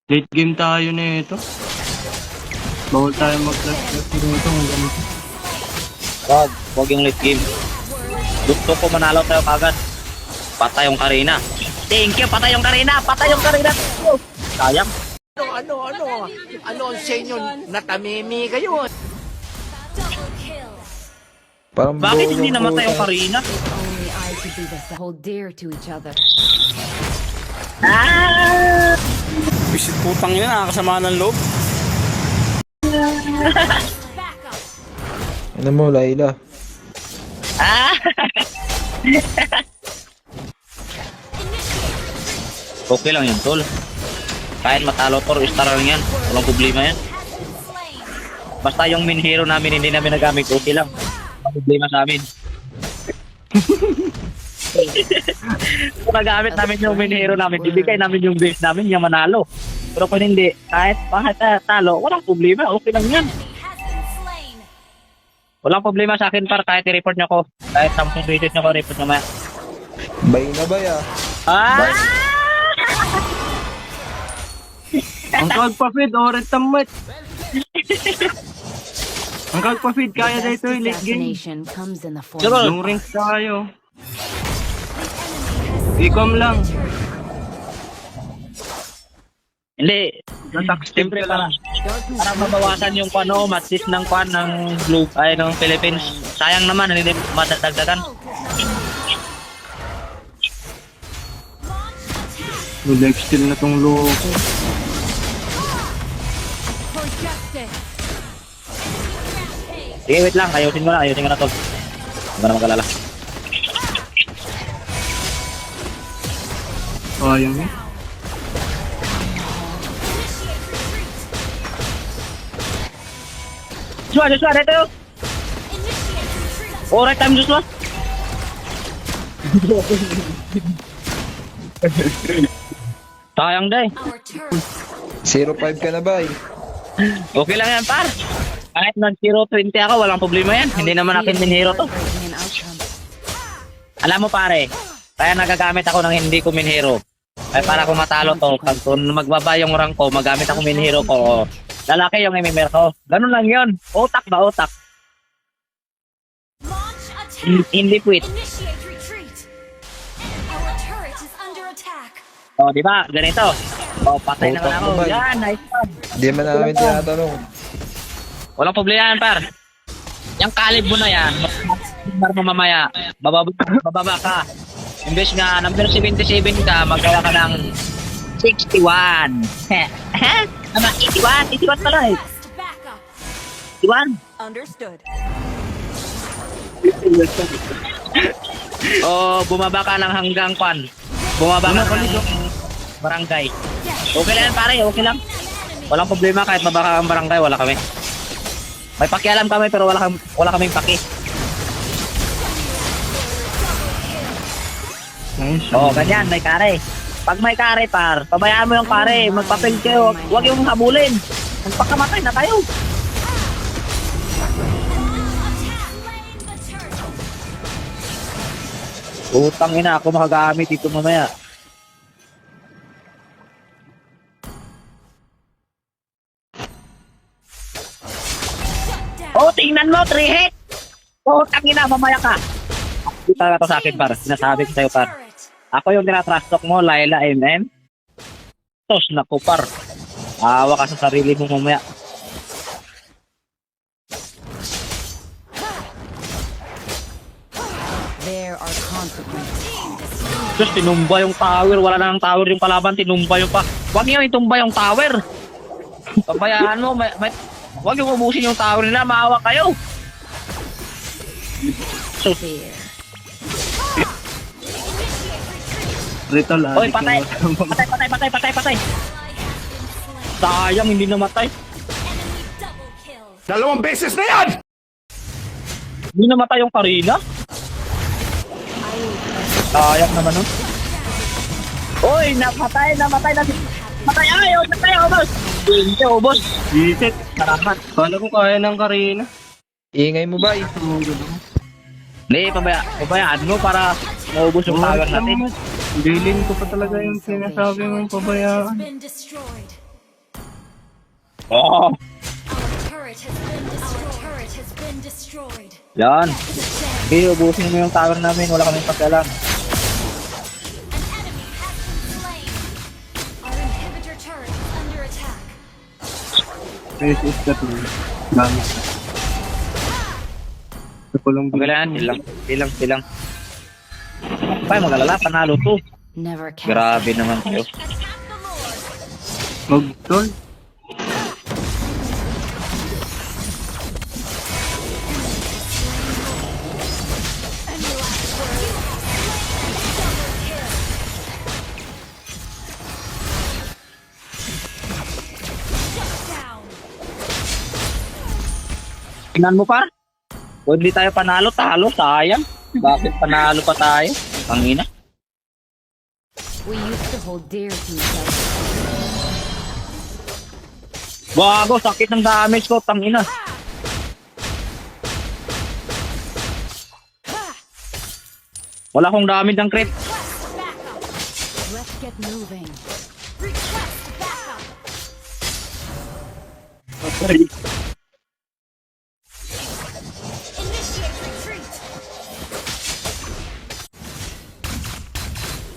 Late game tayo na ito. Bawal tayo mag-plus-plus nito. Wag yung late game. Gusto ko manalo tayo kagad. Patay yung Karina. Thank you, patay yung Karina. Patay yung Karina. Sayang. Ano ang senyo na tamimi kayo? Parang Bakit buo hindi yung namatay yung puta. Karina? Only I could be the hold dear to each other. Ah! Bisit putang ina, nakakasama ng loob. Ano mo, Layla? Ah! Okay lang yun, tol. Kahit matalo to, star lang yan. Walang problema yan. Basta yung main hero namin hindi namin nagamit, okay lang. Walang problema sa amin. Kung nagamit namin yung main hero namin, ibigay namin yung base namin, yung manalo. Pero kung hindi, kahit talo, walang problema, okay lang yan. Walang problema sa akin par, kahit i-report nyo ko. Kahit Samsung rated nyo ko, report nyo maya. Bay na bay ah. Ah! Ang kagpa-feed, oret tamat. Ang kagpa-feed, kaya na ito yung late game. Assassination comes in the form Siguro, Yung rings tayo. Ecom lang. hindi. Attack Siyempre ka lang. para mabawasan yung matches ng ng blue ay ng Philippines. Sayang naman hindi madadagdagan. Life steal na tong loko. Sige, wait lang. Ayusin ko na tol. Huwag ka na mag-alala. Sayang eh. Joshua, dito yun. Alright time, Joshua. Sayang day. 0-5 ka na bay. Okay lang yan, par. Kahit nag-0-20 ako, walang problema yan. Hindi naman akin min hero to. breaking an outcome. Alam mo pare, kaya nagagamit ako ng hindi ko min hero. Ay para kung matalo to, pag kung magbaba yung rank ko, magamit ako min hero ko. Lalaki yung MMR ko. Ganun lang yun. Utak ba utak? Hindi quit. O, di ba? Ganito. O, patay na Utak ako. ba, bay? Yan, nice one. Hindi man namin tinatanong. Walang problema yan, par. Yung kalib mo na yan, mar mo mamaya, bababa ka. Imbes nga, number 77 ka, magawa ka ng 61. Tama, 81. 81 pala eh. 81. Understood. O, bumaba ka ng hanggang kwan. Bumaba ka ng barangay. Okay lang yan, pare, okay lang. Walang problema kahit mababa ka ang barangay, wala kami. May pakialam kami pero wala kaming paki. Nice. Oo, ganyan, may kare. Pag may kare, par, pabayaan mo yung kare. Magpapil kayo. Huwag yung habulin. Magpakamatay na kayo. Utang ina, ako makagamit dito mamaya. Oh, tingnan mo, 3 hit! Utang ina, mamaya ka. Dito ka to sa akin, par. Sinasabi ko sa'yo, par. Ako yung tinatrust talk mo, Layla MM. Tos, naku, par. Awa ka sa sarili mo mamaya. There are consequences. Diyos, tinumba yung tower. Wala na ng tower yung kalaban. Tinumba yung pa. Huwag niyo itumba yung tower. Pabayaan mo. Huwag yung ubusin yung tower nila. Maawa kayo. So, Fear. Rito lang. oy, patay. Patay. Sayang, hindi namatay. Dalawang beses na yan! Hindi namatay yung Karina. Sayang naman nun. Uy, namatay na. Matay ayaw, boss. Hindi, boss. Visit. Sarapan. Kala ko kaya ng Karina. Ingay mo bay. Hindi, pabayaan mo para maubos yung tower natin. Bilin ko pa talaga yung sinasabi mong pabayaan. Been destroyed. Oh, Turret has been destroyed. Our turret has been destroyed. yan. Okay, ubusin mo yung tower namin. Wala kaming pakialam. An enemy has been slain. Our inhibitor turret is under attack. Face is that one. Gamit. Sa kulong Okay lang, bilang. Ay, mag-alala, panalo to. Never cast. Grabe naman kayo. Attack the Lord. Mag-tol. Any last word? Double kill. Shut down. Tingnan mo par. Huwag di tayo panalo, talo, sayang. Bakit panalo pa tayo? Tangina. We used to hold dear to each other. Bago, sakit ng damage ko, tangina. Wala akong damage ng crit. Request backup. Let's get moving. Request backup. Initiate retreat.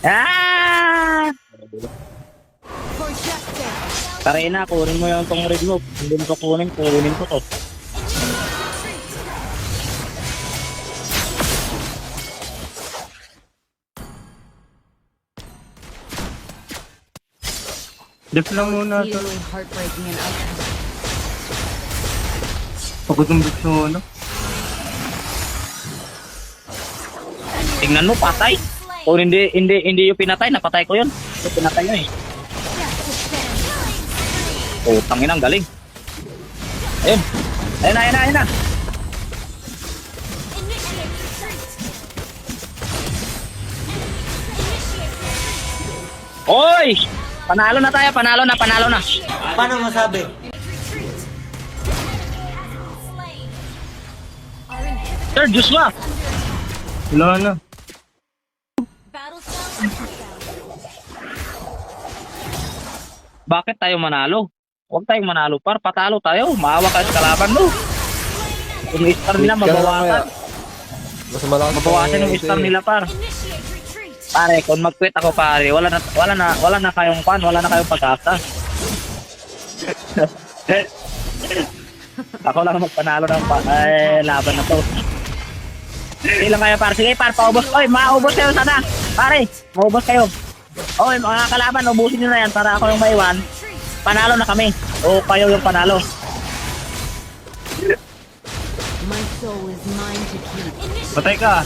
Ah! For justice. Taray na, kunin mo yung tong red move. Hindi mo kunin ko to. Def lang muna to. Exceedingly heartbreaking and outcome. Pagod ng gusto mo, no? Tingnan mo, patay. O hindi yung pinatay, napatay ko yun. Ito pinatay yun eh. Oh, tangina, ang galing. Ayun. Ayun na. Initiate retreat. Initiate retreat. Oy! Panalo na tayo, panalo na. Paano masabi? Retreat. Slain. Our inhibitor Sir, Diyos ba? Wala na. battle zone. Bakit tayo manalo? Huwag tayong manalo, par. Patalo tayo. Maawa ka sa kalaban mo. Yung star nila, Wait ka lang mamaya. mabawasan. Mas malakas Mabawasan yung star nila, par. Initiate retreat. Pare, kung mag-quit ako, pare, wala na kayong pan, wala na kayong pag-asa. Ako lang magpanalo ng laban na to. Sige lang kayo, par. Sige, par, paubos. Oy, maubos kayo sana. Pare, maubos kayo. Oy, mga kalaban, ubusin nyo na yan para ako yung maiwan. Panalo na kami. O kayo yung panalo. My soul is mine to keep. Patay ka.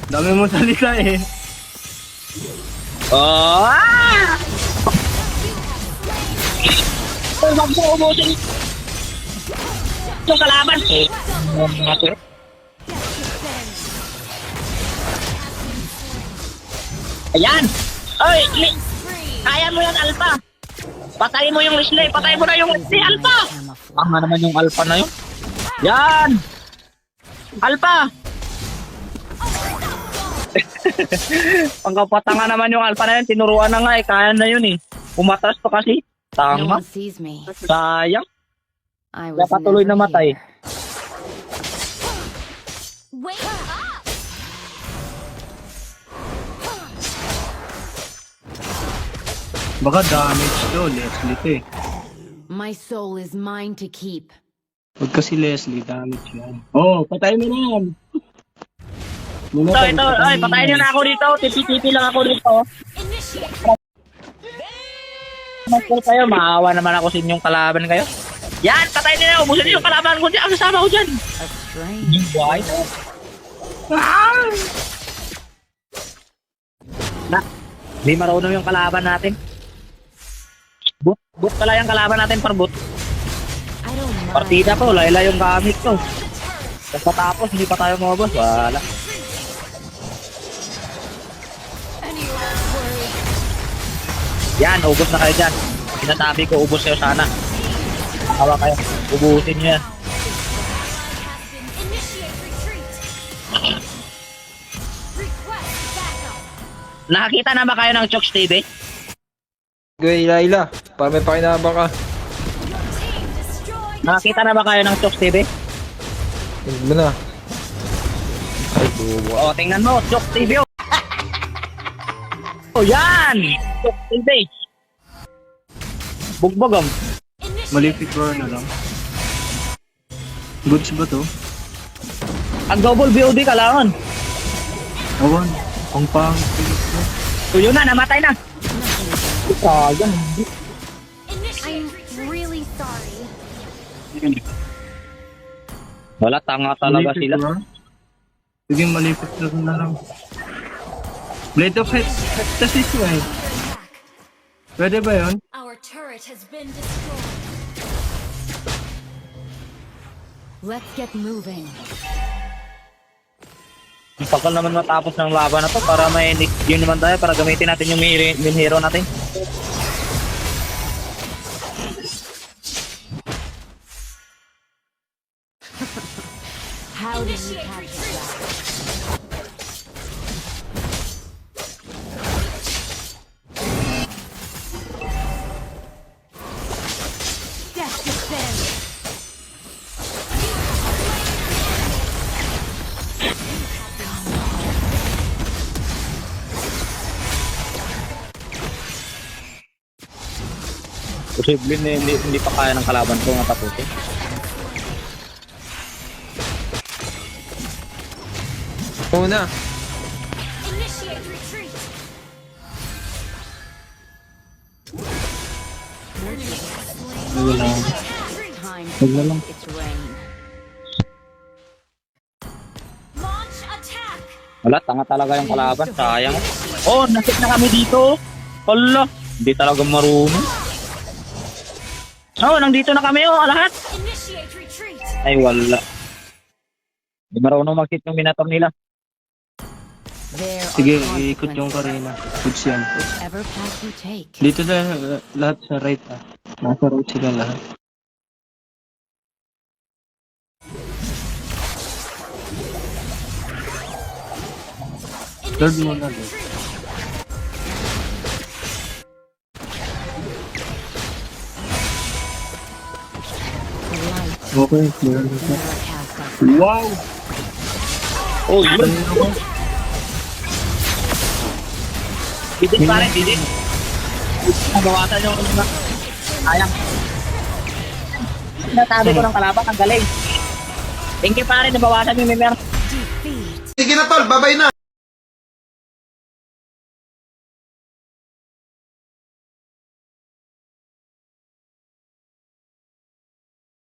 Dami mo salita eh. Oh! Oy, wag mo ubusin. Yung kalaban. Ayan! Oy! Kaya mo yan, Alpha! Patayin mo yung Wesley! Patayin mo na yung Wesley, Alpha! Camouflage. Ang naman yung Alpha na yun. Yan! Alpha! Pangkapatanga naman yung Alpha na yun. Tinuruan na nga eh. Kaya na yun eh. Umatras pa kasi. No Tama. one sees me. Sayang. I Kaya was patuloy never namatay. here. Wake up. Baka damage to, Leslie to eh. My soul is mine to keep. Huwag kasi Leslie, damage yan. Oh, patay mo na yan. Ito. Ay, patayin nyo na ako dito. Tipi-tipi lang ako dito. Initiate. Mas kayo, maawa naman ako sa inyong kalaban kayo. Yan, patayin nyo na. Ubusin nyo yung kalaban ko dyan. Ang kasama ko dyan. A strange. Why? Na, di marunong yung kalaban natin. Boot pala yung kalaban natin, par boot. I don't mind. Partida ko, layla yung gamit ko. Tapos patapos, hindi pa tayo mabos. Wala. Any last word? Yan, ubos na kayo dyan. Sinasabi ko, ubos kayo sana. Hawa kayo. Ubusin nyo yan. Initiate retreat. Request backup. Nakakita na ba kayo ng Chokes TV? Gay, Laila. Para may pakinabang ka. Nakakita na ba kayo ng Chok TV? Tingnan mo na. Ay, buwa. O, tingnan mo, Chok TV. Oh, yan! Chok TV. Bugbogom. Malefic Roar na lang. Goods ba to? Ang double BOD kailangan. Awan. Ang pang. So yun na, namatay na. Sayang. Initiate retreat. Really sorry. Wala, tanga talaga Malefic sila. Roar? Sige, Malefic Roar na lang. Blade of Hectasis eh. Attack. Pwede ba yun? Our turret has been destroyed. Let's get moving. Ang tagal naman matapos ng laban na to para may next game naman tayo para gamitin natin yung main hero natin. How did you Initiate catch retreat. that? Death descends. Posible na hindi pa kaya ng kalaban ko nga tapusin. Una. Initiate retreat. Wala. Retreat. Time Wag na lang. it's rain. Launch attack. Wala, tanga talaga yung kalaban. Sayang. Oh, nasik na kami dito. Hala, hindi talaga marunong. Oh, nandito na kami oh, lahat. Initiate retreat. Ay, wala. Hindi marunong mag-hit yung minator nila. There are Sige, iikot yung consequences. Karina. Goods yan. Whichever path you take. Dito na lahat sa right ah. Nasa right sila lahat. Third mo na din. The light Okay, clear. never cast us. Wow! Oh, yun. Didit pa rin, didit. Nabawasan yung mga. Sayang. Nasabi ko ng kalaban, ang galing. Thank you pa rin, nabawasan yung member. Defeat. Sige na tol, babay na.